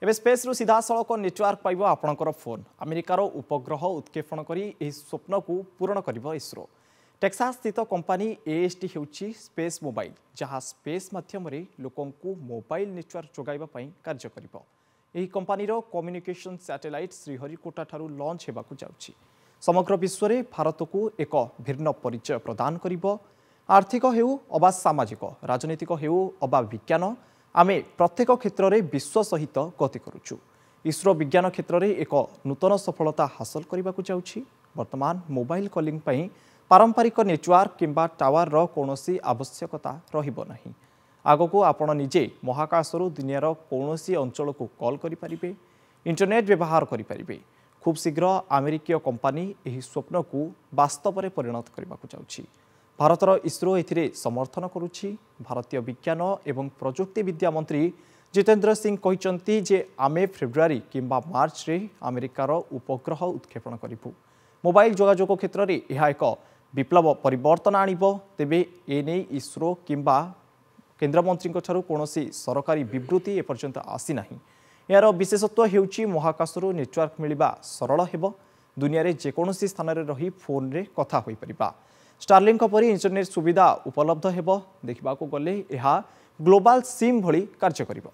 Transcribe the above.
एबे स्पेस रु सीधा सड़क नेटवर्क पाइब आपणकर फोन अमेरिकार उपग्रह उत्क्षेपण करी एही स्वप्न को पूरण करिब इसरो। टेक्सास स्थित कंपनी एएसटी हेउची स्पेस मोबाइल जहाँ स्पेस माध्यम लोकंकु मोबाइल नेटवर्क जोगाइबा पई कार्य करिब। एही कंपनीर कम्युनिकेशन सैटेलाइट श्रीहरिकोटा ठारू लॉन्च हेबाकु जाउची। समग्र विश्व में भारत को एक भिन्न परिचय प्रदान करिब। आर्थिक हेउ अबा सामाजिक राजनीतिक हेउ अबा विज्ञान आमे प्रत्येक क्षेत्र में विश्व सहित गति करुचु। इसरो विज्ञान क्षेत्र में एक नूतन सफलता हासिल करने को जाउछि। वर्तमान मोबाइल कॉलिंग पई पारंपरिक नेटवर्क किंबा टावर रो कोनोसी आवश्यकता रहिबो नाही। आगको आपण निजे महाकाशरू दुनियार कोनोसी अंचल को कॉल करि परिबे, इंटरनेट व्यवहार करि परिबे। खूब शीघ्र अमेरिकीय कंपनी एही स्वप्न को वास्तव में परिणत करने को जाउछि। भारतर इसरो एथिरे समर्थन करुछि। भारतीय विज्ञान एवं प्रजुक्ति विद्या मंत्री जितेंद्र सिंह कहिसंती जे आमे फेब्रुआरी किंबा मार्च रे अमेरिकार उपग्रह उत्क्षेपण करिबु। मोबाइल जोगाजोग क्षेत्र में यह एक विप्लव परिवर्तन आनिब। तेबे एने इसरो किंबा केन्द्रमंत्री कौनसी सरकारी विवृत्ति एपर्यंत आसी नाही। यार विशेषत्व हेउची महाकाशरू नेटवर्क मिलिबा सरल हेबो। दुनिया रे जेकोनोसी स्थान रे रही फोन रे कथा होई परिबा। स्टारलिंक परी इंटरनेट सुविधा उपलब्ध हेबो। देखिबाकू गले यह ग्लोबल सिम भली कार्य करिबो।